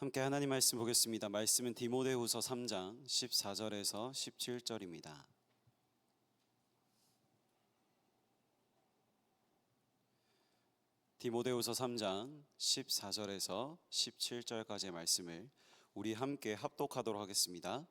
함께 하나님 말씀 보겠습니다. 말씀은 디모데후서 3장 14절에서 17절입니다. 디모데후서 3장 14절에서 17절까지의 말씀을 우리 함께 합독하도록 하겠습니다.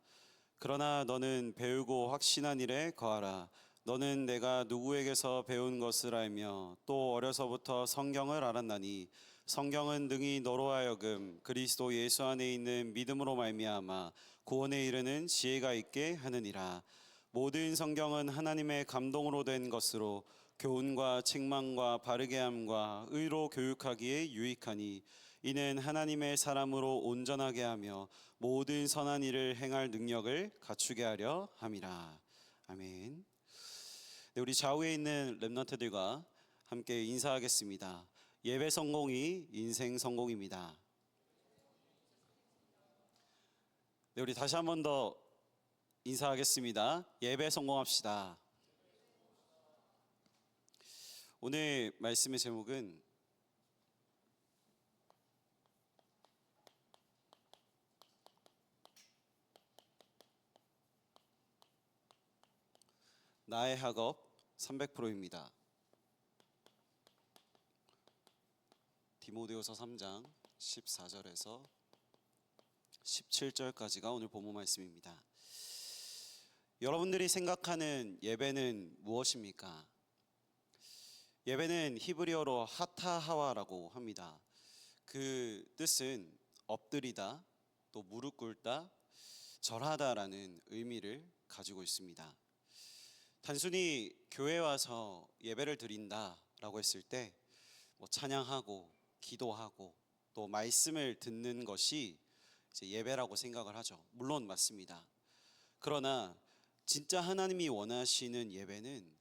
그러나 너는 배우고 확신한 일에 거하라. 너는 내가 누구에게서 배운 것을 알며 또 어려서부터 성경을 알았나니 성경은 능히 너로 하여금 그리스도 예수 안에 있는 믿음으로 말미암아 구원에 이르는 지혜가 있게 하느니라. 모든 성경은 하나님의 감동으로 된 것으로 교훈과 책망과 바르게 함과 의로 교육하기에 유익하니 이는 하나님의 사람으로 온전하게 하며 모든 선한 일을 행할 능력을 갖추게 하려 함이라. 아멘. 네, 우리 좌우에 있는 렘넌트들과 함께 인사하겠습니다. 예배 성공이 인생 성공입니다. 네, 우리 다시 한 번 더 인사하겠습니다. 예배 성공합시다. 오늘 말씀의 제목은 나의 학업 300%입니다. 디모데후서 3장 14절에서 17절까지가 오늘 본문 말씀입니다. 여러분들이 생각하는 예배는 무엇입니까? 예배는 히브리어로 하타하와라고 합니다. 그 뜻은 엎드리다, 또 무릎 꿇다, 절하다라는 의미를 가지고 있습니다. 단순히 교회 와서 예배를 드린다라고 했을 때 찬양하고 기도하고 또 말씀을 듣는 것이 이제 예배라고 생각을 하죠. 물론 맞습니다. 그러나 진짜 하나님이 원하시는 예배는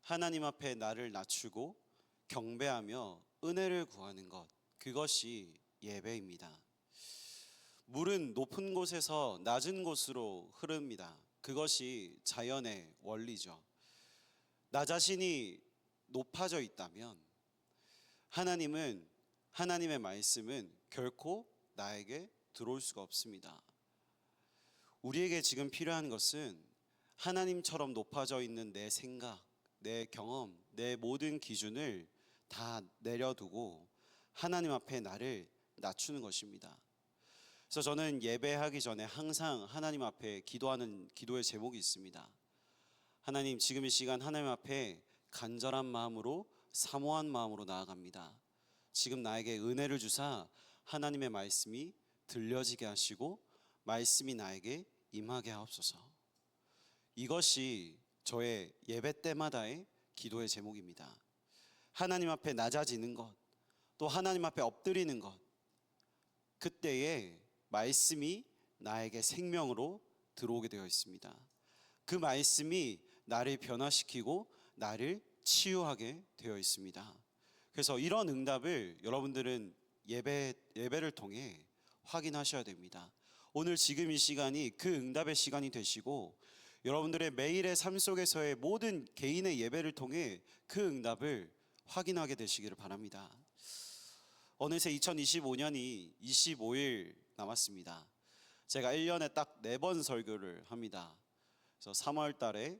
하나님 앞에 나를 낮추고 경배하며 은혜를 구하는 것, 그것이 예배입니다. 물은 높은 곳에서 낮은 곳으로 흐릅니다. 그것이 자연의 원리죠. 나 자신이 높아져 있다면 하나님의 말씀은 결코 나에게 들어올 수가 없습니다. 우리에게 지금 필요한 것은 하나님처럼 높아져 있는 내 생각, 내 경험, 내 모든 기준을 다 내려두고 하나님 앞에 나를 낮추는 것입니다. 그래서 저는 예배하기 전에 항상 하나님 앞에 기도하는 기도의 제목이 있습니다. 하나님, 지금 이 시간 하나님 앞에 간절한 마음으로 사모한 마음으로 나아갑니다. 지금 나에게 은혜를 주사 하나님의 말씀이 들려지게 하시고 말씀이 나에게 임하게 하옵소서. 이것이 저의 예배 때마다의 기도의 제목입니다. 하나님 앞에 낮아지는 것, 또 하나님 앞에 엎드리는 것, 그때에 말씀이 나에게 생명으로 들어오게 되어 있습니다. 그 말씀이 나를 변화시키고 나를 치유하게 되어 있습니다. 그래서 이런 응답을 여러분들은 예배를 통해 확인하셔야 됩니다. 오늘 지금 이 시간이 그 응답의 시간이 되시고 여러분들의 매일의 삶 속에서의 모든 개인의 예배를 통해 그 응답을 확인하게 되시기를 바랍니다. 어느새 2025년이 25일 남았습니다. 제가 1년에 딱 4번 설교를 합니다. 그래서 3월 달에,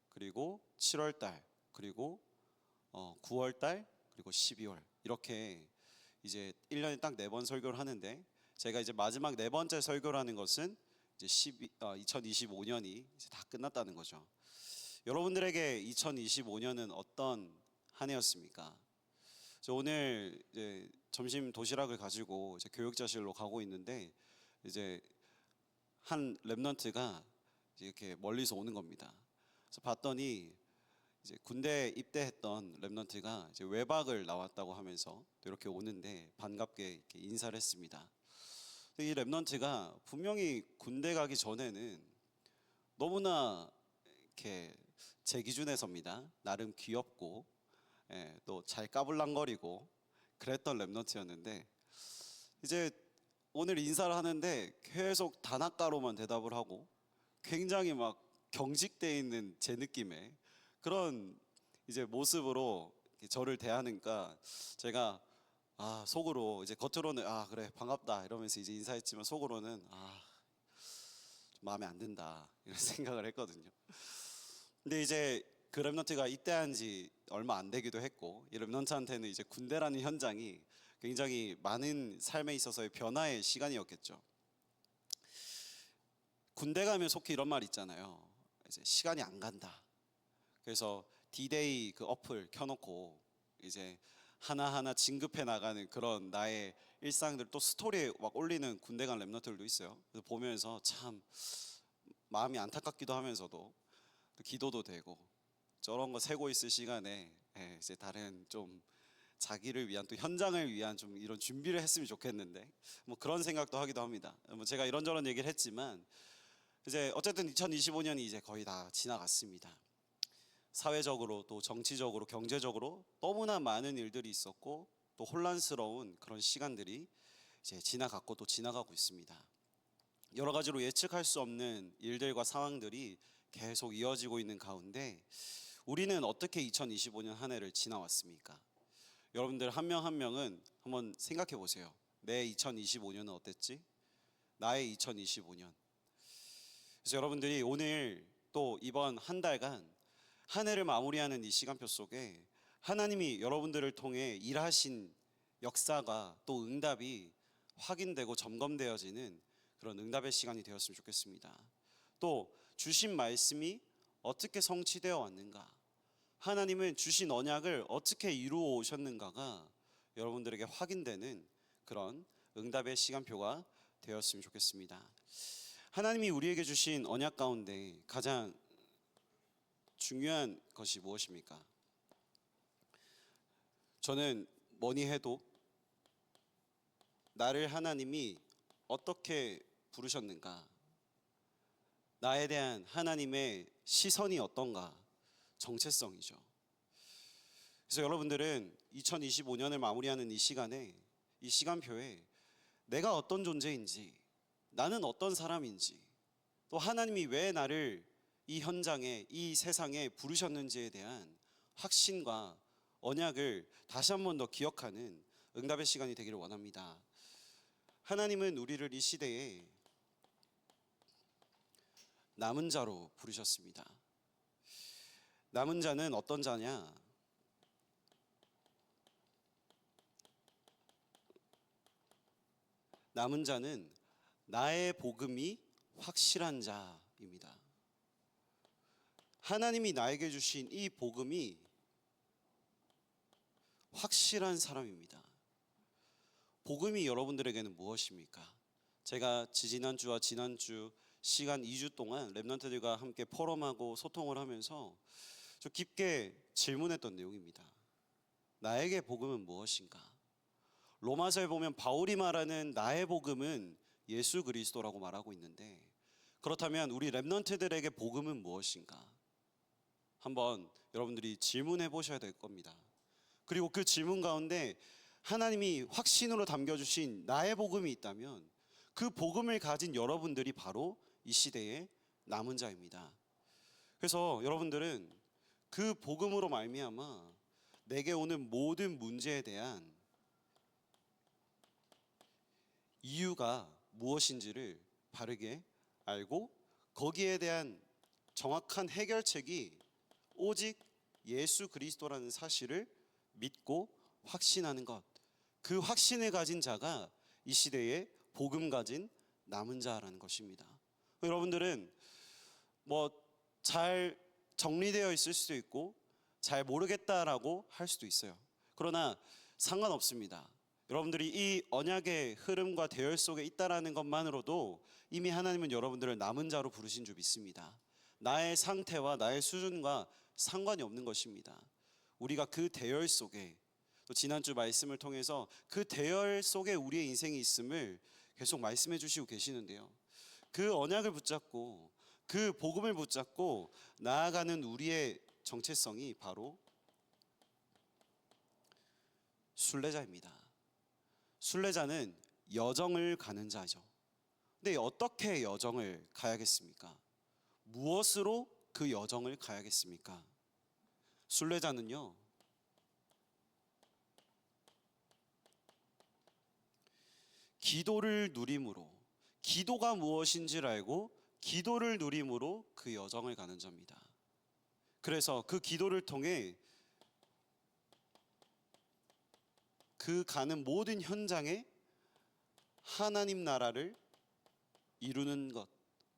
그리고 7월 달, 그리고 9월 달, 그리고 12월, 이렇게 이제 1년에 딱 4번 설교를 하는데, 제가 이제 마지막 4번째 설교를 하는 것은 이제 2025년이 이제 다 끝났다는 거죠. 여러분들에게 2025년은 어떤 한 해였습니까? 저 오늘 이제 점심 도시락을 가지고 이제 교육자실로 가고 있는데, 이제 한 랩넌트가 이렇게 멀리서 오는 겁니다. 그래서 봤더니 이제 군대 입대했던 랩넌트가 이제 외박을 나왔다고 하면서 이렇게 오는데 반갑게 이렇게 인사를 했습니다. 이 랩넌트가 분명히 군대 가기 전에는 너무나 이렇게 제 기준에서입니다. 나름 귀엽고 또 잘 까불랑거리고 그랬던 랩넌트였는데, 이제 오늘 인사를 하는데 계속 단아까로만 대답을 하고 굉장히 막 경직되어 있는 제 느낌의 그런 이제 모습으로 저를 대하니까 제가 속으로 이제 겉으로는 그래 반갑다 이러면서 이제 인사했지만 속으로는 좀 마음에 안 든다 이런 생각을 했거든요. 근데 이제 그 렘넌트가 입대한 지 얼마 안 되기도 했고, 이 렘넌트한테는 이제 군대라는 현장이 굉장히 많은 삶에 있어서의 변화의 시간이었겠죠. 군대 가면 속히 이런 말 있잖아요. 이제 시간이 안 간다. 그래서 D-Day 그 어플 켜놓고 이제 하나하나 진급해 나가는 그런 나의 일상들 또 스토리에 막 올리는 군대 간 랩너들도 있어요. 그래서 보면서 참 마음이 안타깝기도 하면서도 또 기도도 되고, 저런 거 세고 있을 시간에 이제 다른 좀 자기를 위한 또 현장을 위한 좀 이런 준비를 했으면 좋겠는데 뭐 그런 생각도 하기도 합니다. 뭐 제가 이런저런 얘기를 했지만 이제 어쨌든 2025년이 이제 거의 다 지나갔습니다. 사회적으로 또 정치적으로 경제적으로 너무나 많은 일들이 있었고 또 혼란스러운 그런 시간들이 이제 지나갔고 또 지나가고 있습니다. 여러 가지로 예측할 수 없는 일들과 상황들이 계속 이어지고 있는 가운데 우리는 어떻게 2025년 한 해를 지나왔습니까? 여러분들 한 명 한 명은 한번 생각해 보세요. 내 2025년은 어땠지? 나의 2025년. 그래서 여러분들이 오늘 또 이번 한 달간 한 해를 마무리하는 이 시간표 속에 하나님이 여러분들을 통해 일하신 역사가 또 응답이 확인되고 점검되어지는 그런 응답의 시간이 되었으면 좋겠습니다. 또 주신 말씀이 어떻게 성취되어 왔는가, 하나님은 주신 언약을 어떻게 이루어 오셨는가가 여러분들에게 확인되는 그런 응답의 시간표가 되었으면 좋겠습니다. 하나님이 우리에게 주신 언약 가운데 가장 중요한 것이 무엇입니까? 저는 뭐니 해도 나를 하나님이 어떻게 부르셨는가, 나에 대한 하나님의 시선이 어떤가, 정체성이죠. 그래서 여러분들은 2025년을 마무리하는 이 시간에, 이 시간표에 내가 어떤 존재인지, 나는 어떤 사람인지, 또 하나님이 왜 나를 이 현장에, 이 세상에 부르셨는지에 대한 확신과 언약을 다시 한 번 더 기억하는 응답의 시간이 되기를 원합니다. 하나님은 우리를 이 시대에 남은 자로 부르셨습니다. 남은 자는 어떤 자냐? 남은 자는 나의 복음이 확실한 자입니다. 하나님이 나에게 주신 이 복음이 확실한 사람입니다. 복음이 여러분들에게는 무엇입니까? 제가 지지난주와 지난주 시간 2주 동안 랩런트들과 함께 포럼하고 소통을 하면서 좀 깊게 질문했던 내용입니다. 나에게 복음은 무엇인가? 로마서에 보면 바울이 말하는 나의 복음은 예수 그리스도라고 말하고 있는데, 그렇다면 우리 랩런트들에게 복음은 무엇인가? 한번 여러분들이 질문해 보셔야 될 겁니다. 그리고 그 질문 가운데 하나님이 확신으로 담겨주신 나의 복음이 있다면 그 복음을 가진 여러분들이 바로 이 시대의 남은 자입니다. 그래서 여러분들은 그 복음으로 말미암아 내게 오는 모든 문제에 대한 이유가 무엇인지를 바르게 알고 거기에 대한 정확한 해결책이 오직 예수 그리스도라는 사실을 믿고 확신하는 것, 그 확신을 가진 자가 이 시대에 복음 가진 남은 자라는 것입니다. 여러분들은 뭐 잘 정리되어 있을 수도 있고 잘 모르겠다라고 할 수도 있어요. 그러나 상관없습니다. 여러분들이 이 언약의 흐름과 대열 속에 있다라는 것만으로도 이미 하나님은 여러분들을 남은 자로 부르신 줄 믿습니다. 나의 상태와 나의 수준과 상관이 없는 것입니다. 우리가 그 대열 속에, 또 지난주 말씀을 통해서 그 대열 속에 우리의 인생이 있음을 계속 말씀해 주시고 계시는데요, 그 언약을 붙잡고 그 복음을 붙잡고 나아가는 우리의 정체성이 바로 순례자입니다. 순례자는 여정을 가는 자죠. 근데 어떻게 여정을 가야겠습니까? 무엇으로 그 여정을 가야겠습니까? 순례자는요, 기도를 누림으로, 기도가 무엇인지를 알고 기도를 누림으로 그 여정을 가는 자입니다. 그래서 그 기도를 통해 그 가는 모든 현장에 하나님 나라를 이루는 것,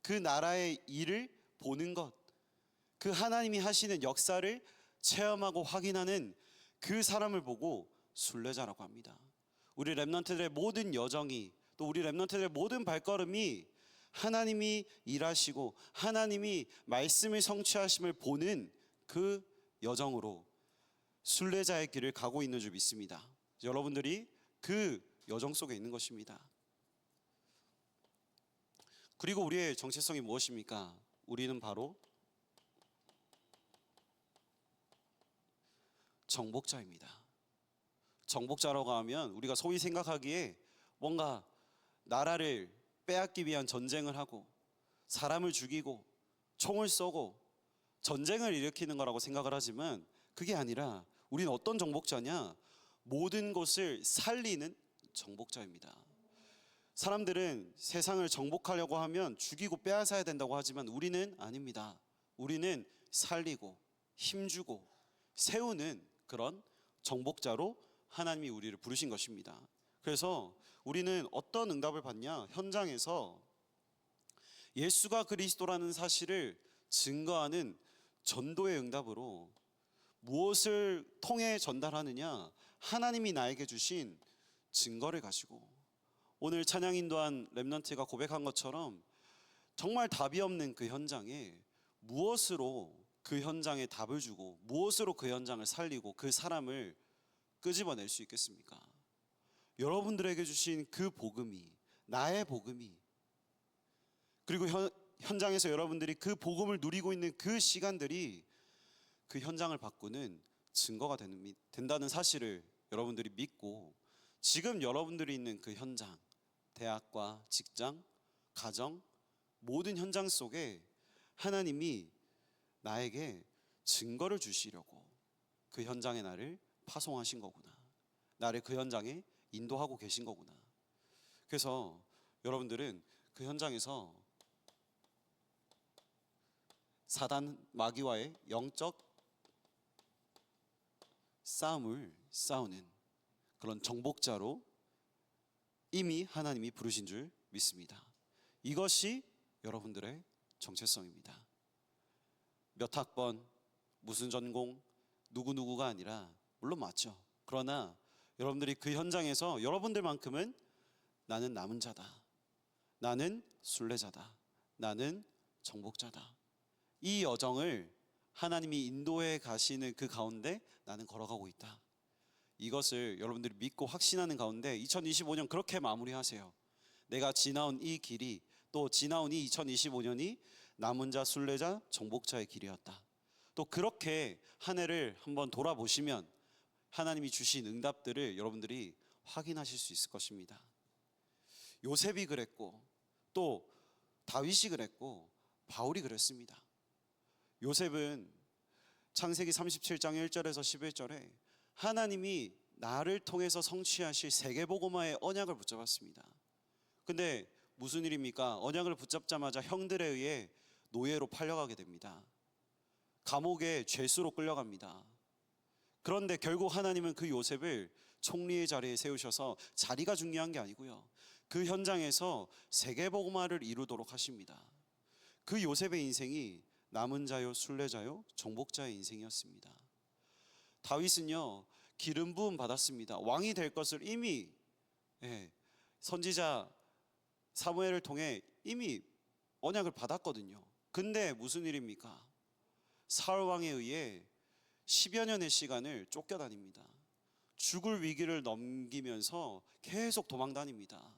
그 나라의 일을 보는 것, 그 하나님이 하시는 역사를 체험하고 확인하는 그 사람을 보고 순례자라고 합니다. 우리 렘넌트들의 모든 여정이, 또 우리 렘넌트들의 모든 발걸음이 하나님이 일하시고 하나님이 말씀을 성취하심을 보는 그 여정으로 순례자의 길을 가고 있는 줄 믿습니다. 여러분들이 그 여정 속에 있는 것입니다. 그리고 우리의 정체성이 무엇입니까? 우리는 바로 정복자입니다. 정복자라고 하면 우리가 소위 생각하기에 뭔가 나라를 빼앗기 위한 전쟁을 하고 사람을 죽이고 총을 쏘고 전쟁을 일으키는 거라고 생각을 하지만 그게 아니라 우리는 어떤 정복자냐? 모든 것을 살리는 정복자입니다. 사람들은 세상을 정복하려고 하면 죽이고 빼앗아야 된다고 하지만 우리는 아닙니다. 우리는 살리고 힘주고 세우는 그런 정복자로 하나님이 우리를 부르신 것입니다. 그래서 우리는 어떤 응답을 받냐? 현장에서 예수가 그리스도라는 사실을 증거하는 전도의 응답으로 무엇을 통해 전달하느냐? 하나님이 나에게 주신 증거를 가지고, 오늘 찬양 인도한 렘넌트가 고백한 것처럼 정말 답이 없는 그 현장에 무엇으로 그 현장에 답을 주고 무엇으로 그 현장을 살리고 그 사람을 끄집어낼 수 있겠습니까? 여러분들에게 주신 그 복음이, 나의 복음이, 그리고 현장에서 여러분들이 그 복음을 누리고 있는 그 시간들이 그 현장을 바꾸는 증거가 된다는 사실을 여러분들이 믿고, 지금 여러분들이 있는 그 현장, 대학과 직장, 가정, 모든 현장 속에 하나님이 나에게 증거를 주시려고 그 현장에 나를 파송하신 거구나, 나를 그 현장에 인도하고 계신 거구나. 그래서 여러분들은 그 현장에서 사단 마귀와의 영적 싸움을 싸우는 그런 정복자로 이미 하나님이 부르신 줄 믿습니다. 이것이 여러분들의 정체성입니다. 몇 학번, 무슨 전공, 누구누구가 아니라, 물론 맞죠. 그러나 여러분들이 그 현장에서 여러분들만큼은 나는 남은 자다, 나는 순례자다, 나는 정복자다, 이 여정을 하나님이 인도해 가시는 그 가운데 나는 걸어가고 있다. 이것을 여러분들이 믿고 확신하는 가운데 2025년 그렇게 마무리하세요. 내가 지나온 이 길이, 또 지나온 이 2025년이 남은 자, 순례자, 정복자의 길이었다. 또 그렇게 한 해를 한번 돌아보시면 하나님이 주신 응답들을 여러분들이 확인하실 수 있을 것입니다. 요셉이 그랬고, 또 다윗이 그랬고, 바울이 그랬습니다. 요셉은 창세기 37장 1절에서 11절에 하나님이 나를 통해서 성취하실 세계복음화의 언약을 붙잡았습니다. 근데 무슨 일입니까? 언약을 붙잡자마자 형들에 의해 노예로 팔려가게 됩니다. 감옥에 죄수로 끌려갑니다. 그런데 결국 하나님은 그 요셉을 총리의 자리에 세우셔서, 자리가 중요한 게 아니고요, 그 현장에서 세계복음화를 이루도록 하십니다. 그 요셉의 인생이 남은 자요, 순례자요, 정복자의 인생이었습니다. 다윗은요, 기름 부음 받았습니다. 왕이 될 것을 이미 선지자 사무엘을 통해 이미 언약을 받았거든요. 근데 무슨 일입니까? 사울 왕에 의해 10여 년의 시간을 쫓겨다닙니다. 죽을 위기를 넘기면서 계속 도망다닙니다.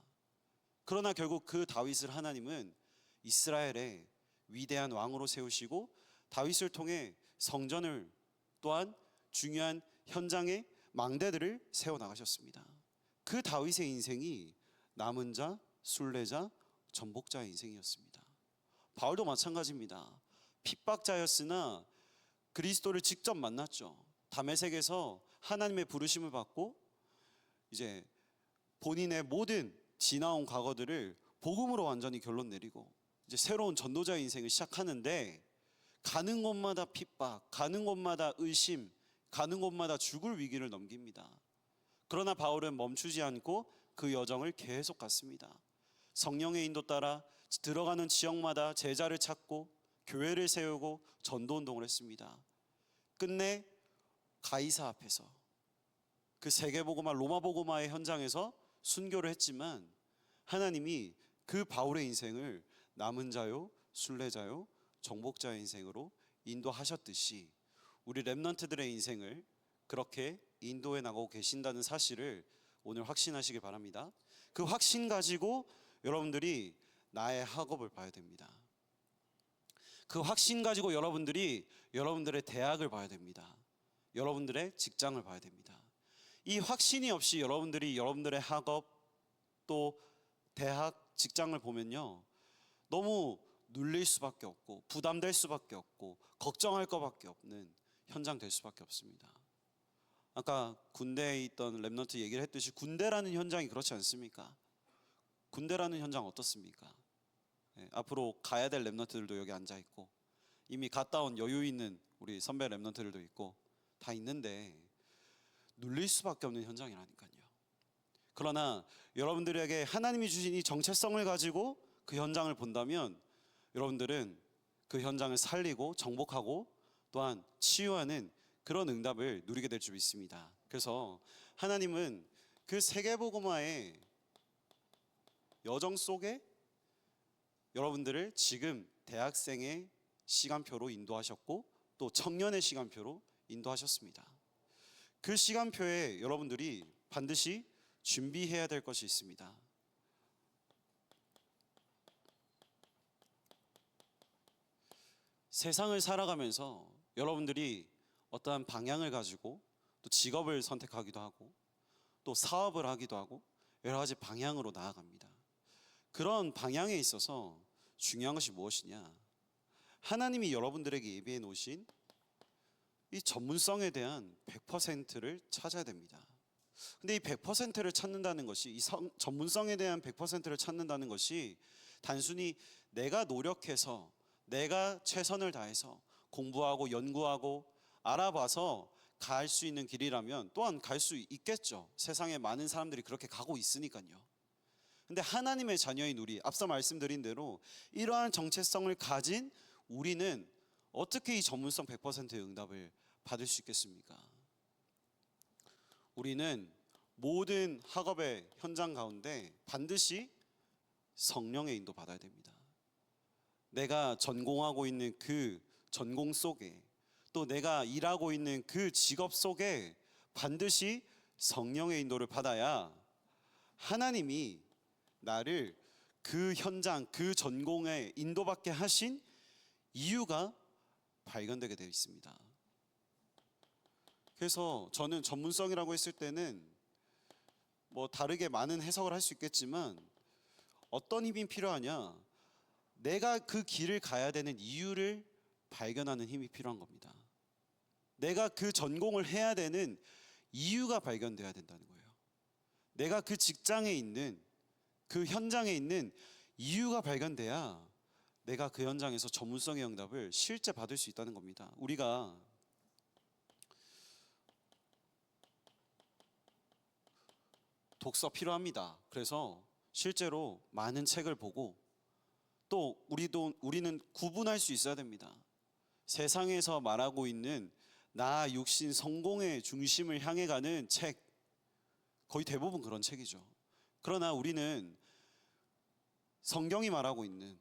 그러나 결국 그 다윗을 하나님은 이스라엘의 위대한 왕으로 세우시고 다윗을 통해 성전을, 또한 중요한 현장의 망대들을 세워나가셨습니다. 그 다윗의 인생이 남은 자, 순례자, 정복자의 인생이었습니다. 바울도 마찬가지입니다. 핍박자였으나 그리스도를 직접 만났죠. 다메섹에서 하나님의 부르심을 받고 이제 본인의 모든 지나온 과거들을 복음으로 완전히 결론 내리고 이제 새로운 전도자의 인생을 시작하는데, 가는 곳마다 핍박, 가는 곳마다 의심, 가는 곳마다 죽을 위기를 넘깁니다. 그러나 바울은 멈추지 않고 그 여정을 계속 갔습니다. 성령의 인도 따라 들어가는 지역마다 제자를 찾고 교회를 세우고 전도운동을 했습니다. 끝내 가이사 앞에서, 그 세계복음화 로마복음화의 현장에서 순교를 했지만, 하나님이 그 바울의 인생을 남은 자요, 순례자요, 정복자의 인생으로 인도하셨듯이 우리 렘넌트들의 인생을 그렇게 인도해 나가고 계신다는 사실을 오늘 확신하시길 바랍니다. 그 확신 가지고 여러분들이 나의 학업을 봐야 됩니다. 그 확신 가지고 여러분들이 여러분들의 대학을 봐야 됩니다. 여러분들의 직장을 봐야 됩니다. 이 확신이 없이 여러분들이 여러분들의 학업 또 대학, 직장을 보면요, 너무 눌릴 수밖에 없고 부담될 수밖에 없고 걱정할 것밖에 없는 현장 될 수밖에 없습니다. 아까 군대에 있던 렘넌트 얘기를 했듯이 군대라는 현장이 그렇지 않습니까? 군대라는 현장 어떻습니까? 앞으로 가야 될 렘넌트들도 여기 앉아 있고 이미 갔다 온 여유 있는 우리 선배 렘넌트들도 있고 다 있는데 눌릴 수밖에 없는 현장이라니까요. 그러나 여러분들에게 하나님이 주신 이 정체성을 가지고 그 현장을 본다면 여러분들은 그 현장을 살리고 정복하고 또한 치유하는 그런 응답을 누리게 될 줄 믿습니다. 그래서 하나님은 그 세계복음화의 여정 속에 여러분들을 지금 대학생의 시간표로 인도하셨고 또 청년의 시간표로 인도하셨습니다. 그 시간표에 여러분들이 반드시 준비해야 될 것이 있습니다. 세상을 살아가면서 여러분들이 어떠한 방향을 가지고 또 직업을 선택하기도 하고 또 사업을 하기도 하고 여러 가지 방향으로 나아갑니다. 그런 방향에 있어서 중요한 것이 무엇이냐? 하나님이 여러분들에게 예비해 놓으신 이 전문성에 대한 100%를 찾아야 됩니다. 근데 이 100%를 찾는다는 것이, 이 전문성에 대한 100%를 찾는다는 것이 단순히 내가 노력해서 내가 최선을 다해서 공부하고 연구하고 알아봐서 갈 수 있는 길이라면 또한 갈 수 있겠죠. 세상에 많은 사람들이 그렇게 가고 있으니까요. 근데 하나님의 자녀인 우리, 앞서 말씀드린 대로 이러한 정체성을 가진 우리는 어떻게 이 전문성 100%의 응답을 받을 수 있겠습니까? 우리는 모든 학업의 현장 가운데 반드시 성령의 인도 받아야 됩니다. 내가 전공하고 있는 그 전공 속에 또 내가 일하고 있는 그 직업 속에 반드시 성령의 인도를 받아야 하나님이 나를 그 현장, 그 전공에 인도받게 하신 이유가 발견되게 되어 있습니다. 그래서 저는 전문성이라고 했을 때는 뭐 다르게 많은 해석을 할 수 있겠지만 어떤 힘이 필요하냐? 내가 그 길을 가야 되는 이유를 발견하는 힘이 필요한 겁니다. 내가 그 전공을 해야 되는 이유가 발견돼야 된다는 거예요. 내가 그 직장에 있는 그 현장에 있는 이유가 발견돼야 내가 그 현장에서 전문성의 응답을 실제 받을 수 있다는 겁니다. 우리가 독서 필요합니다. 그래서 실제로 많은 책을 보고 또 우리는 구분할 수 있어야 됩니다. 세상에서 말하고 있는 나 육신 성공의 중심을 향해 가는 책, 거의 대부분 그런 책이죠. 그러나 우리는 성경이 말하고 있는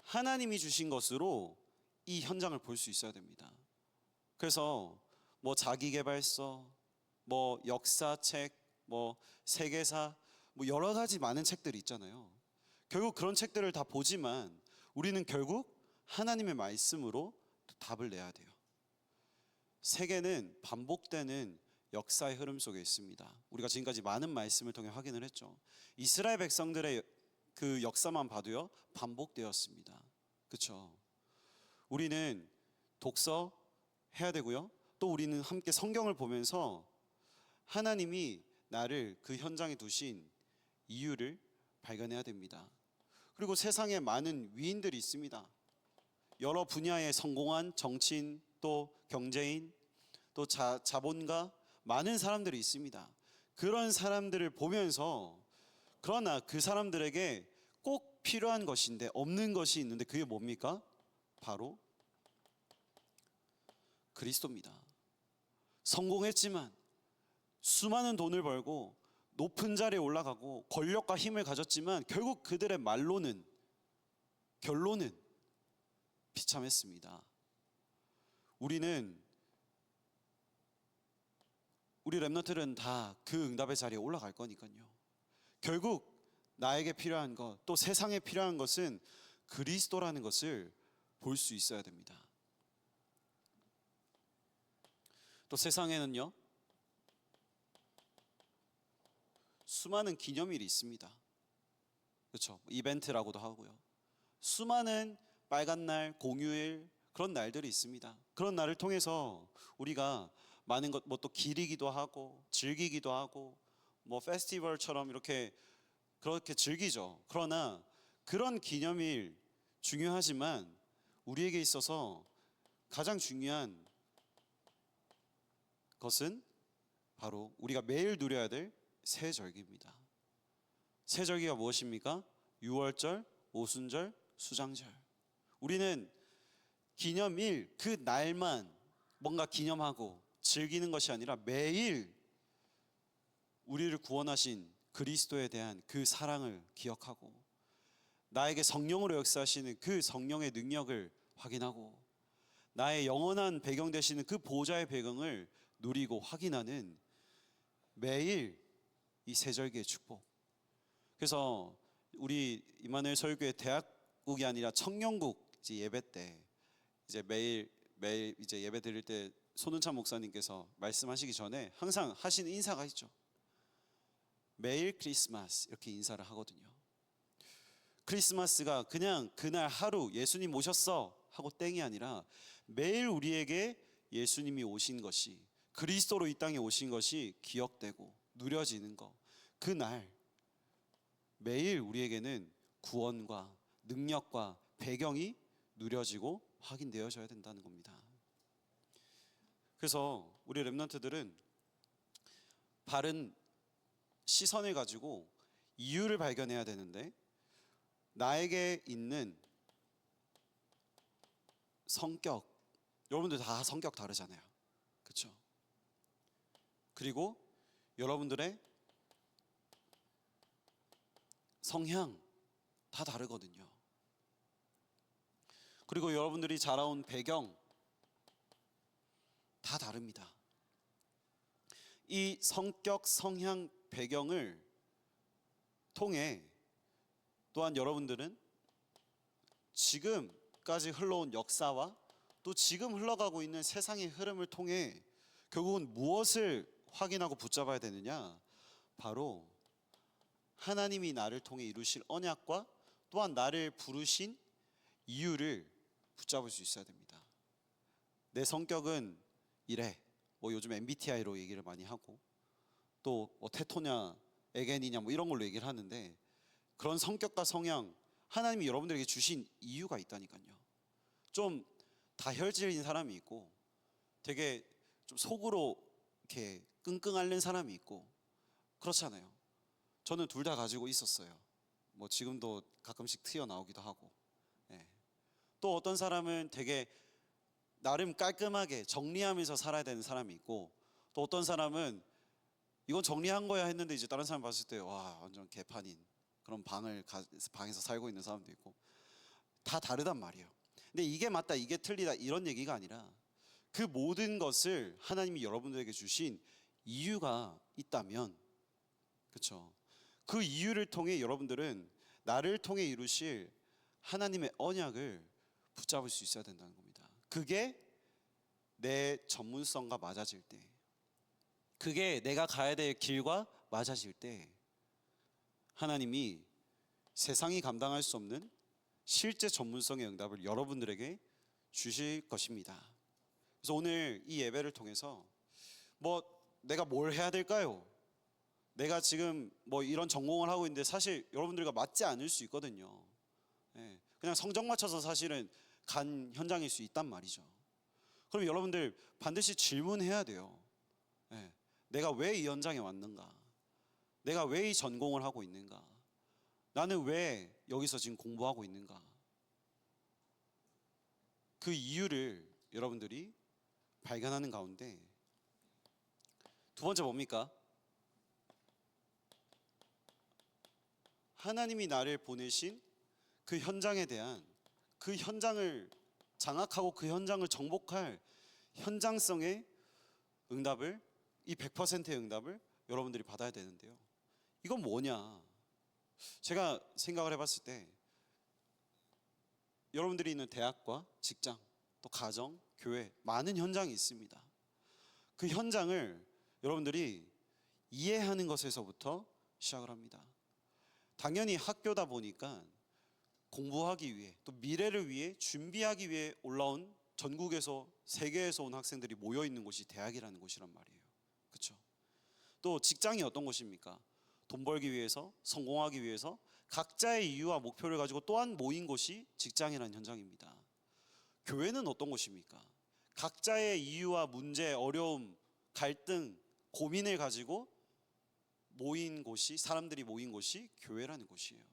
하나님이 주신 것으로 이 현장을 볼 수 있어야 됩니다. 그래서 뭐 자기계발서, 뭐 역사책, 뭐 세계사, 뭐 여러 가지 많은 책들이 있잖아요. 결국 그런 책들을 다 보지만 우리는 결국 하나님의 말씀으로 답을 내야 돼요. 세계는 반복되는 역사의 흐름 속에 있습니다. 우리가 지금까지 많은 말씀을 통해 확인을 했죠. 이스라엘 백성들의 그 역사만 봐도요, 반복되었습니다. 그렇죠? 우리는 독서해야 되고요. 또 우리는 함께 성경을 보면서 하나님이 나를 그 현장에 두신 이유를 발견해야 됩니다. 그리고 세상에 많은 위인들이 있습니다. 여러 분야에 성공한 정치인, 또 경제인, 또 자본가, 많은 사람들이 있습니다. 그런 사람들을 보면서, 그러나 그 사람들에게 꼭 필요한 것인데 없는 것이 있는데, 그게 뭡니까? 바로 그리스도입니다. 성공했지만, 수많은 돈을 벌고 높은 자리에 올라가고 권력과 힘을 가졌지만, 결국 그들의 결론은 비참했습니다. 우리 렘넌트들은 다 그 응답의 자리에 올라갈 거니까요. 결국 나에게 필요한 것, 또 세상에 필요한 것은 그리스도라는 것을 볼 수 있어야 됩니다. 또 세상에는요, 수많은 기념일이 있습니다. 그렇죠? 이벤트라고도 하고요. 수많은 빨간 날, 공휴일, 그런 날들이 있습니다. 그런 날을 통해서 우리가 많은 것, 뭐 또 기리기도 하고 즐기기도 하고, 뭐 페스티벌처럼 그렇게 즐기죠. 그러나 그런 기념일 중요하지만, 우리에게 있어서 가장 중요한 것은 바로 우리가 매일 누려야 될 세절기입니다. 세절기가 무엇입니까? 유월절, 오순절, 수장절. 우리는 기념일, 그 날만 뭔가 기념하고 즐기는 것이 아니라, 매일 우리를 구원하신 그리스도에 대한 그 사랑을 기억하고, 나에게 성령으로 역사하시는 그 성령의 능력을 확인하고, 나의 영원한 배경 되시는 그 보좌의 배경을 누리고 확인하는 매일 이 세절기의 축복. 그래서 우리 임마누엘 서울교회 대학국이 아니라 청년국 예배 때 이제 매일 이제 예배 드릴 때 손은찬 목사님께서 말씀하시기 전에 항상 하시는 인사가 있죠. 매일 크리스마스, 이렇게 인사를 하거든요. 크리스마스가 그냥 그날 하루 예수님 오셨어 하고 땡이 아니라, 매일 우리에게 예수님이 오신 것이, 그리스도로 이 땅에 오신 것이 기억되고 누려지는 것, 그날 매일 우리에게는 구원과 능력과 배경이 누려지고 확인되어져야 된다는 겁니다. 그래서 우리 렘넌트들은 바른 시선을 가지고 이유를 발견해야 되는데, 나에게 있는 성격, 여러분들 다 성격 다르잖아요. 그렇죠? 그리고 여러분들의 성향 다 다르거든요. 그리고 여러분들이 자라온 배경 다 다릅니다. 이 성격, 성향, 배경을 통해 또한 여러분들은 지금까지 흘러온 역사와 또 지금 흘러가고 있는 세상의 흐름을 통해 결국은 무엇을 확인하고 붙잡아야 되느냐? 바로 하나님이 나를 통해 이루실 언약과 또한 나를 부르신 이유를 붙잡을 수 있어야 됩니다. 내 성격은 이래, 뭐 요즘 MBTI로 얘기를 많이 하고, 또 뭐 테토냐 에겐이냐 뭐 이런 걸로 얘기를 하는데, 그런 성격과 성향, 하나님이 여러분들에게 주신 이유가 있다니까요. 좀 다혈질인 사람이 있고, 되게 좀 속으로 이렇게 끙끙 앓는 사람이 있고, 그렇잖아요. 저는 둘 다 가지고 있었어요. 뭐 지금도 가끔씩 튀어나오기도 하고. 예. 또 어떤 사람은 되게 나름 깔끔하게 정리하면서 살아야 되는 사람이 있고, 또 어떤 사람은 이건 정리한 거야 했는데 이제 다른 사람 봤을 때 와, 완전 개판인 그런 방에서 살고 있는 사람도 있고, 다 다르단 말이에요. 근데 이게 맞다, 이게 틀리다, 이런 얘기가 아니라, 그 모든 것을 하나님이 여러분들에게 주신 이유가 있다면, 그렇죠? 그 이유를 통해 여러분들은 나를 통해 이루실 하나님의 언약을 붙잡을 수 있어야 된다는 겁니다. 그게 내 전문성과 맞아질 때, 그게 내가 가야 될 길과 맞아질 때, 하나님이 세상이 감당할 수 없는 실제 전문성의 응답을 여러분들에게 주실 것입니다. 그래서 오늘 이 예배를 통해서 뭐 내가 뭘 해야 될까요? 내가 지금 뭐 이런 전공을 하고 있는데 사실 여러분들과 맞지 않을 수 있거든요. 예, 그냥 성적 맞춰서 사실은 간 현장일 수 있단 말이죠. 그럼 여러분들 반드시 질문해야 돼요. 예, 내가 왜 이 현장에 왔는가? 내가 왜 이 전공을 하고 있는가? 나는 왜 여기서 지금 공부하고 있는가? 그 이유를 여러분들이 발견하는 가운데 두 번째 뭡니까? 하나님이 나를 보내신 그 현장에 대한, 그 현장을 장악하고 그 현장을 정복할 현장성의 응답을, 이 100%의 응답을 여러분들이 받아야 되는데요. 이건 뭐냐? 제가 생각을 해봤을 때 여러분들이 있는 대학과 직장, 또 가정, 교회, 많은 현장이 있습니다. 그 현장을 여러분들이 이해하는 것에서부터 시작을 합니다. 당연히 학교다 보니까 공부하기 위해, 또 미래를 위해 준비하기 위해 올라온, 전국에서 세계에서 온 학생들이 모여 있는 곳이 대학이라는 곳이란 말이에요. 그렇죠? 또 직장이 어떤 곳입니까? 돈 벌기 위해서, 성공하기 위해서 각자의 이유와 목표를 가지고 또한 모인 곳이 직장이라는 현장입니다. 교회는 어떤 곳입니까? 각자의 이유와 문제, 어려움, 갈등, 고민을 가지고 모인 곳이, 사람들이 모인 곳이 교회라는 곳이에요.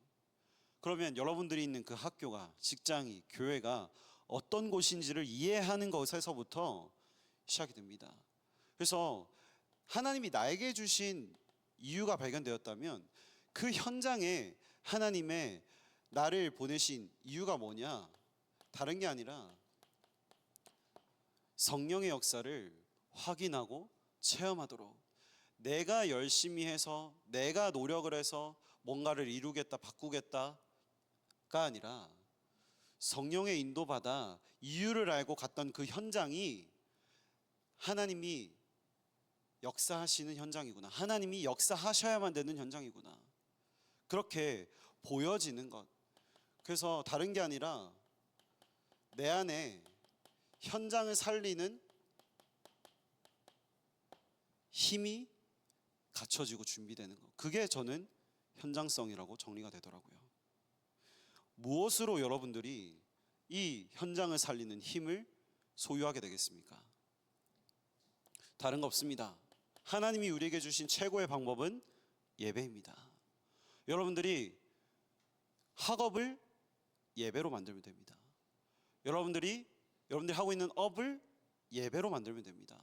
그러면 여러분들이 있는 그 학교가, 직장이, 교회가 어떤 곳인지를 이해하는 것에서부터 시작이 됩니다. 그래서 하나님이 나에게 주신 이유가 발견되었다면 그 현장에 하나님의 나를 보내신 이유가 뭐냐? 다른 게 아니라 성령의 역사를 확인하고 체험하도록, 내가 열심히 해서, 내가 노력을 해서 뭔가를 이루겠다, 바꾸겠다가 아니라 성령의 인도받아 이유를 알고 갔던 그 현장이 하나님이 역사하시는 현장이구나, 하나님이 역사하셔야만 되는 현장이구나, 그렇게 보여지는 것. 그래서 다른 게 아니라 내 안에 현장을 살리는 힘이 갖춰지고 준비되는 것, 그게 저는 현장성이라고 정리가 되더라고요. 무엇으로 여러분들이 이 현장을 살리는 힘을 소유하게 되겠습니까? 다른 거 없습니다. 하나님이 우리에게 주신 최고의 방법은 예배입니다. 여러분들이 학업을 예배로 만들면 됩니다. 여러분들이 하고 있는 업을 예배로 만들면 됩니다.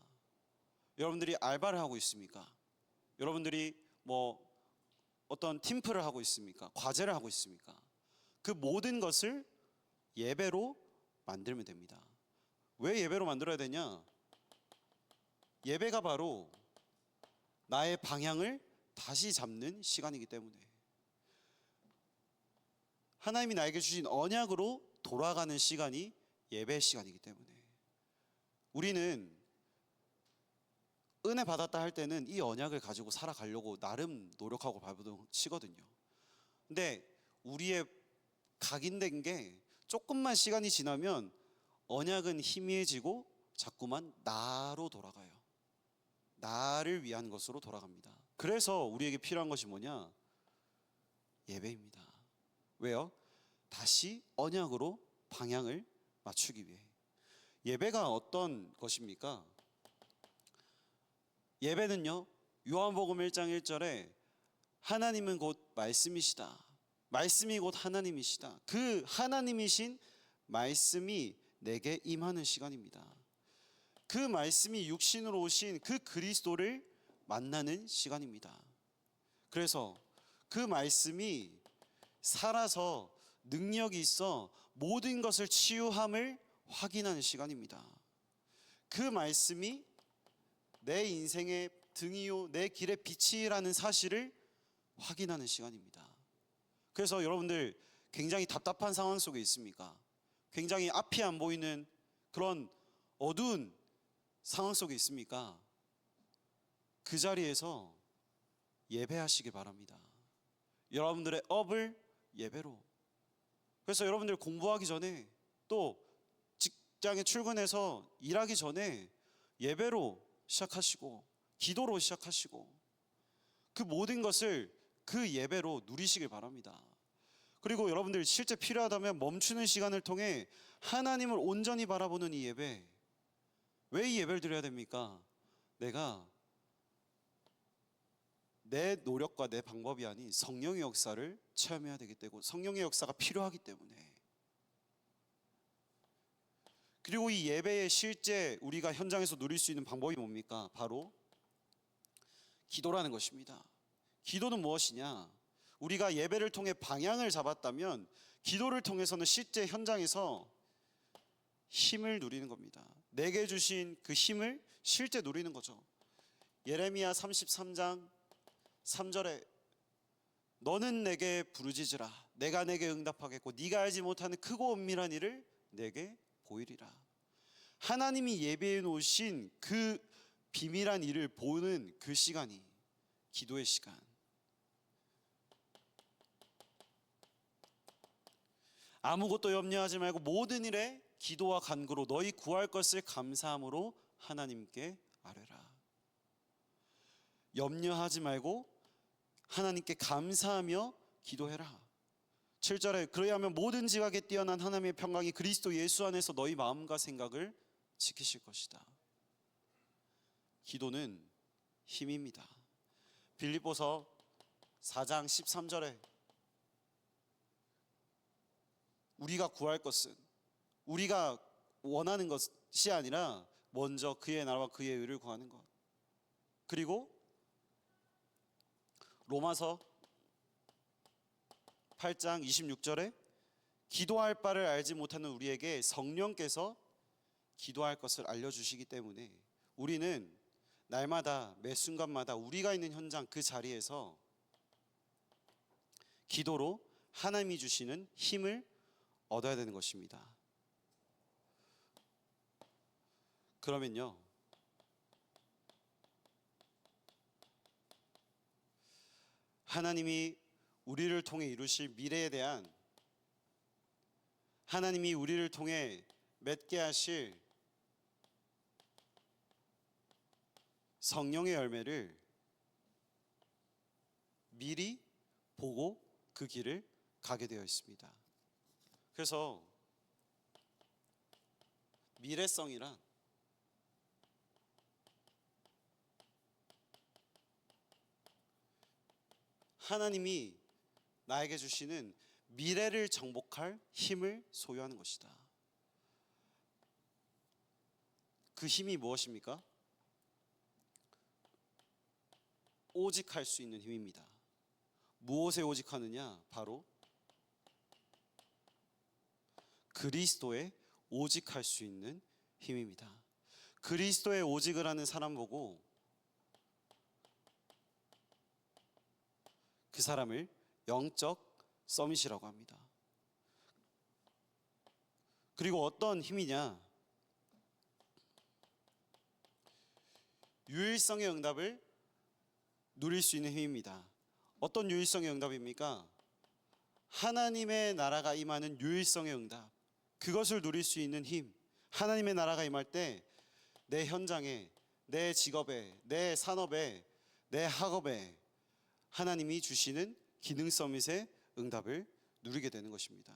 여러분들이 알바를 하고 있습니까? 여러분들이 뭐 어떤 팀플을 하고 있습니까? 과제를 하고 있습니까? 그 모든 것을 예배로 만들면 됩니다. 왜 예배로 만들어야 되냐? 예배가 바로 나의 방향을 다시 잡는 시간이기 때문에, 하나님이 나에게 주신 언약으로 돌아가는 시간이 예배의 시간이기 때문에, 우리는 은혜 받았다 할 때는 이 언약을 가지고 살아가려고 나름 노력하고 발버둥 치거든요. 근데 우리의 각인된 게 조금만 시간이 지나면 언약은 희미해지고 자꾸만 나로 돌아가요. 나를 위한 것으로 돌아갑니다. 그래서 우리에게 필요한 것이 뭐냐? 예배입니다. 왜요? 다시 언약으로 방향을 맞추기 위해. 예배가 어떤 것입니까? 예배는요, 요한복음 1장 1절에 하나님은 곧 말씀이시다, 말씀이 곧 하나님이시다, 그 하나님이신 말씀이 내게 임하는 시간입니다. 그 말씀이 육신으로 오신 그 그리스도를 만나는 시간입니다. 그래서 그 말씀이 살아서 능력이 있어 모든 것을 치유함을 확인하는 시간입니다. 그 말씀이 내 인생의 등이요 내 길의 빛이라는 사실을 확인하는 시간입니다. 그래서 여러분들 굉장히 답답한 상황 속에 있습니까? 굉장히 앞이 안 보이는 그런 어두운 상황 속에 있습니까? 그 자리에서 예배하시기 바랍니다. 여러분들의 업을 예배로. 그래서 여러분들 공부하기 전에, 또 직장에 출근해서 일하기 전에 예배로 시작하시고, 기도로 시작하시고, 그 모든 것을 그 예배로 누리시길 바랍니다. 그리고 여러분들 실제 필요하다면 멈추는 시간을 통해 하나님을 온전히 바라보는 이 예배. 왜 이 예배를 드려야 됩니까? 내가 내 노력과 내 방법이 아닌 성령의 역사를 체험해야 되기 때문에, 성령의 역사가 필요하기 때문에. 그리고 이 예배의 실제 우리가 현장에서 누릴 수 있는 방법이 뭡니까? 바로 기도라는 것입니다. 기도는 무엇이냐? 우리가 예배를 통해 방향을 잡았다면 기도를 통해서는 실제 현장에서 힘을 누리는 겁니다. 내게 주신 그 힘을 실제 누리는 거죠. 예레미야 33장 3절에 너는 내게 부르짖으라 내가 내게 응답하겠고 네가 알지 못하는 크고 은밀한 일을 내게 보이리라. 하나님이 예배해 놓으신 그 비밀한 일을 보는 그 시간이 기도의 시간. 아무것도 염려하지 말고 모든 일에 기도와 간구로 너희 구할 것을 감사함으로 하나님께 아뢰라. 염려하지 말고 하나님께 감사하며 기도해라. 7절에 그러하면 모든 지각에 뛰어난 하나님의 평강이 그리스도 예수 안에서 너희 마음과 생각을 지키실 것이다. 기도는 힘입니다. 빌립보서 4장 13절에 우리가 구할 것은 우리가 원하는 것이 아니라 먼저 그의 나라와 그의 의를 구하는 것. 그리고 로마서 8장 26절에 기도할 바를 알지 못하는 우리에게 성령께서 기도할 것을 알려주시기 때문에 우리는 날마다 매 순간마다 우리가 있는 현장 그 자리에서 기도로 하나님이 주시는 힘을 얻어야 되는 것입니다. 그러면요, 하나님이 우리를 통해 이루실 미래에 대한, 하나님이 우리를 통해 맺게 하실 성령의 열매를 미리 보고 그 길을 가게 되어 있습니다. 그래서 미래성이란 하나님이 나에게 주시는 미래를 정복할 힘을 소유하는 것이다. 그 힘이 무엇입니까? 오직할 수 있는 힘입니다. 무엇에 오직하느냐? 바로 그리스도에 오직할 수 있는 힘입니다. 그리스도에 오직을 하는 사람 보고 그 사람을 영적 서밋이라고 합니다. 그리고 어떤 힘이냐? 유일성의 응답을 누릴 수 있는 힘입니다. 어떤 유일성의 응답입니까? 하나님의 나라가 임하는 유일성의 응답, 그것을 누릴 수 있는 힘. 하나님의 나라가 임할 때 내 현장에, 내 직업에, 내 산업에, 내 학업에 하나님이 주시는 기능 서밋의 응답을 누리게 되는 것입니다.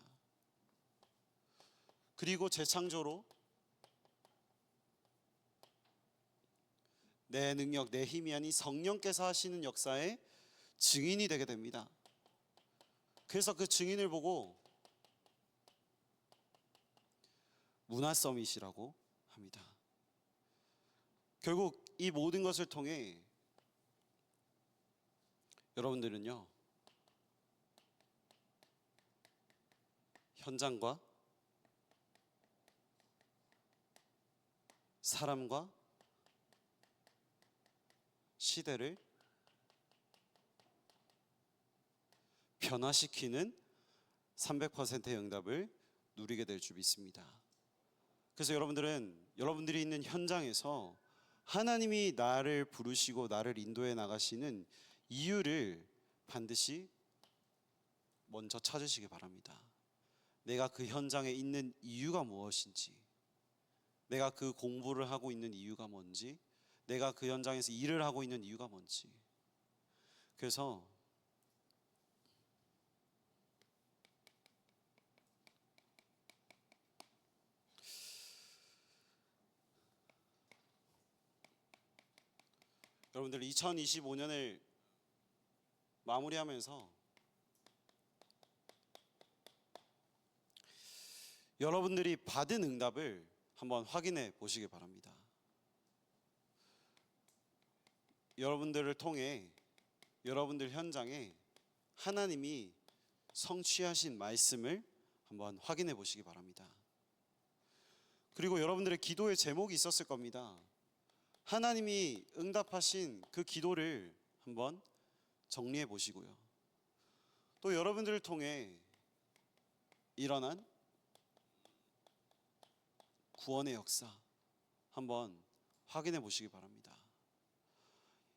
그리고 재창조로 내 능력, 내 힘이 아닌 성령께서 하시는 역사의 증인이 되게 됩니다. 그래서 그 증인을 보고 문화 서밋이라고 합니다. 결국 이 모든 것을 통해 여러분들은요, 현장과 사람과 시대를 변화시키는 300%의 응답을 누리게 될 줄 믿습니다. 그래서 여러분들이 있는 현장에서 하나님이 나를 부르시고 나를 인도해 나가시는 이유를 반드시 먼저 찾으시기 바랍니다. 내가 그 현장에 있는 이유가 무엇인지, 내가 그 공부를 하고 있는 이유가 뭔지, 내가 그 현장에서 일을 하고 있는 이유가 뭔지. 그래서 여러분들 2025년을 마무리하면서 여러분들이 받은 응답을 한번 확인해 보시기 바랍니다. 여러분들을 통해 여러분들 현장에 하나님이 성취하신 말씀을 한번 확인해 보시기 바랍니다. 그리고 여러분들의 기도의 제목이 있었을 겁니다. 하나님이 응답하신 그 기도를 한번 정리해 보시고요. 또 여러분들을 통해 일어난 구원의 역사 한번 확인해 보시기 바랍니다.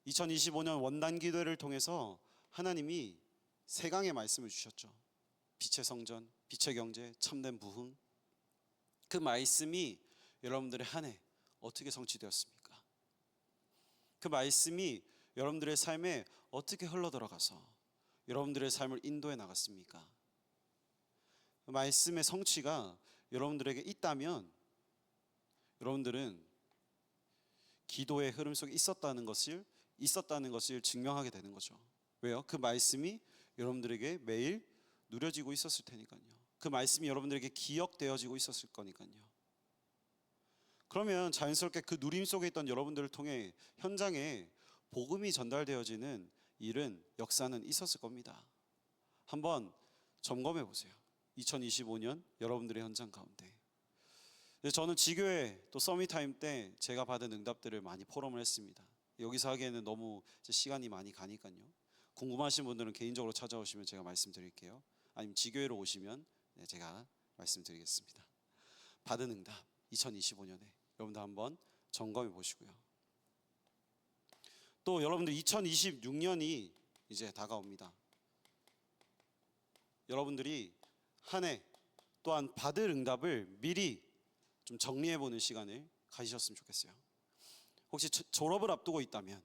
2025년 원단 기도회를 통해서 하나님이 세 강의 말씀을 주셨죠. 빛의 성전, 빛의 경제, 참된 부흥. 그 말씀이 여러분들의 한 해 어떻게 성취되었습니까? 그 말씀이 여러분들의 삶에 어떻게 흘러들어가서 여러분들의 삶을 인도해 나갔습니까? 그 말씀의 성취가 여러분들에게 있다면 여러분들은 기도의 흐름 속에 있었다는 것을 증명하게 되는 거죠. 왜요? 그 말씀이 여러분들에게 매일 누려지고 있었을 테니까요. 그 말씀이 여러분들에게 기억되어지고 있었을 거니까요. 그러면 자연스럽게 그 누림 속에 있던 여러분들을 통해 현장에 복음이 전달되어지는 일은, 역사는 있었을 겁니다. 한번 점검해 보세요. 2025년 여러분들의 현장 가운데. 저는 지교회 또 서밋타임 때 제가 받은 응답들을 많이 포럼을 했습니다. 여기서 하기에는 너무 시간이 많이 가니까요. 궁금하신 분들은 개인적으로 찾아오시면 제가 말씀드릴게요. 아니면 지교회로 오시면 제가 말씀드리겠습니다. 받은 응답 2025년에 여러분들 한번 점검해 보시고요. 또 여러분들 2026년이 이제 다가옵니다. 여러분들이 한 해 또한 받을 응답을 미리 좀 정리해 보는 시간을 가지셨으면 좋겠어요. 혹시 졸업을 앞두고 있다면,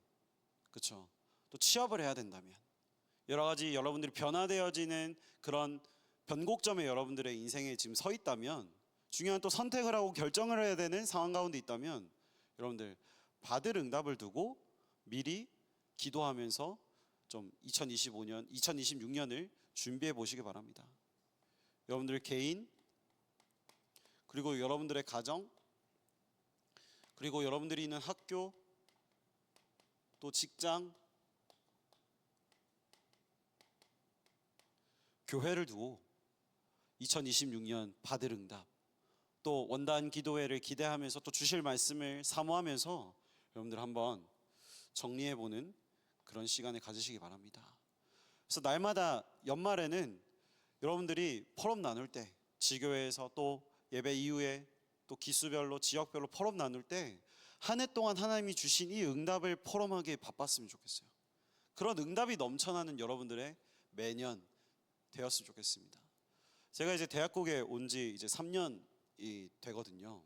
그렇죠? 또 취업을 해야 된다면, 여러 가지 여러분들이 변화되어지는 그런 변곡점에 여러분들의 인생에 지금 서 있다면, 중요한 또 선택을 하고 결정을 해야 되는 상황 가운데 있다면, 여러분들 받을 응답을 두고 미리 기도하면서 좀 2026년을 준비해 보시기 바랍니다. 여러분들 개인, 그리고 여러분들의 가정, 그리고 여러분들이 있는 학교, 또 직장, 교회를 두고 2026년 받을 응답, 또 원단 기도회를 기대하면서 또 주실 말씀을 사모하면서 여러분들 한번 정리해보는 그런 시간을 가지시기 바랍니다. 그래서 날마다 연말에는 여러분들이 포럼 나눌 때, 지교회에서 또 예배 이후에 또 기수별로 지역별로 포럼 나눌 때 한 해 동안 하나님이 주신 이 응답을 포럼하기에 바빴으면 좋겠어요. 그런 응답이 넘쳐나는 여러분들의 매년 되었으면 좋겠습니다. 제가 이제 대학국에 온 지 이제 3년이 되거든요.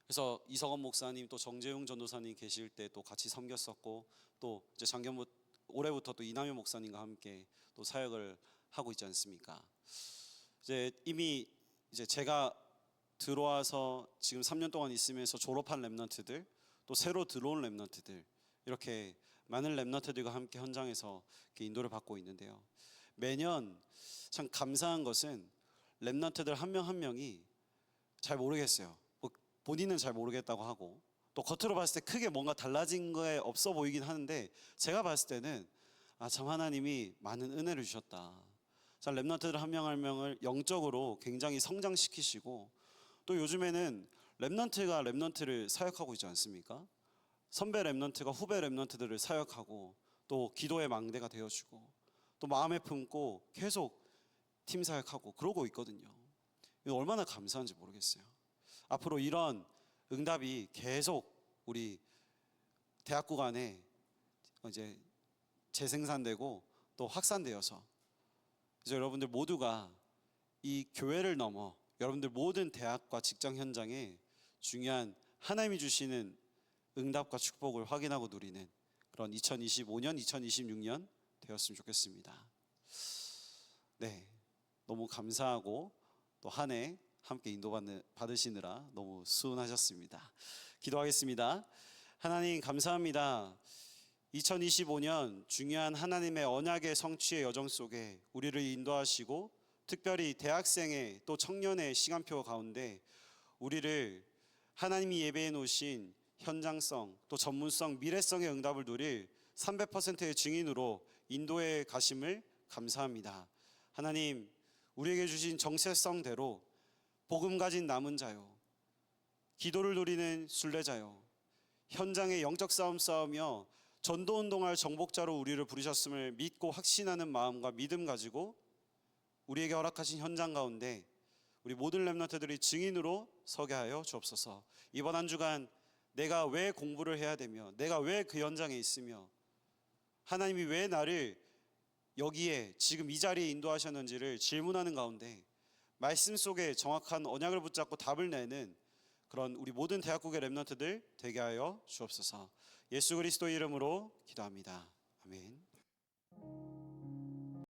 그래서 이석원 목사님 또 정재용 전도사님 계실 때 또 같이 섬겼었고, 또 이제 올해부터 또 이남현 목사님과 함께 또 사역을 하고 있지 않습니까? 이제 이미 이제 제가 들어와서 지금 3년 동안 있으면서 졸업한 렘넌트들, 또 새로 들어온 렘넌트들, 이렇게 많은 렘넌트들과 함께 현장에서 이렇게 인도를 받고 있는데요. 매년 참 감사한 것은 렘넌트들 한 명 한 명이 잘 모르겠어요. 본인은 잘 모르겠다고 하고, 또 겉으로 봤을 때 크게 뭔가 달라진 거에 없어 보이긴 하는데, 제가 봤을 때는 참 하나님이 많은 은혜를 주셨다. 참 렘넌트들 한 명 한 명을 영적으로 굉장히 성장시키시고, 또 요즘에는 렘넌트가 렘넌트를 사역하고 있지 않습니까? 선배 렘넌트가 후배 렘넌트들을 사역하고, 또 기도의 망대가 되어주고, 또 마음에 품고 계속 팀 사역하고 그러고 있거든요. 얼마나 감사한지 모르겠어요. 앞으로 이런 응답이 계속 우리 대학국 안에 이제 재생산되고 또 확산되어서 이제 여러분들 모두가 이 교회를 넘어 여러분들 모든 대학과 직장 현장에 중요한 하나님이 주시는 응답과 축복을 확인하고 누리는 그런 2025년, 2026년 되었으면 좋겠습니다. 네, 너무 감사하고 또 한 해 함께 인도받으시느라 너무 수고하셨습니다. 기도하겠습니다. 하나님 감사합니다. 2025년 중요한 하나님의 언약의 성취의 여정 속에 우리를 인도하시고 특별히 대학생의 또 청년의 시간표 가운데 우리를 하나님이 예배해 놓으신 현장성 또 전문성 미래성의 응답을 누릴 300%의 증인으로 인도해 가심을 감사합니다. 하나님 우리에게 주신 정체성대로 복음 가진 남은 자요 기도를 누리는 순례자요 현장의 영적 싸움 싸우며 전도 운동할 정복자로 우리를 부르셨음을 믿고 확신하는 마음과 믿음 가지고 우리에게 허락하신 현장 가운데 우리 모든 렘넌트들이 증인으로 서게 하여 주옵소서. 이번 한 주간 내가 왜 공부를 해야 되며 내가 왜 그 현장에 있으며 하나님이 왜 나를 여기에 지금 이 자리에 인도하셨는지를 질문하는 가운데 말씀 속에 정확한 언약을 붙잡고 답을 내는 그런 우리 모든 대학국의 렘넌트들 되게 하여 주옵소서. 예수 그리스도 이름으로 기도합니다. 아멘.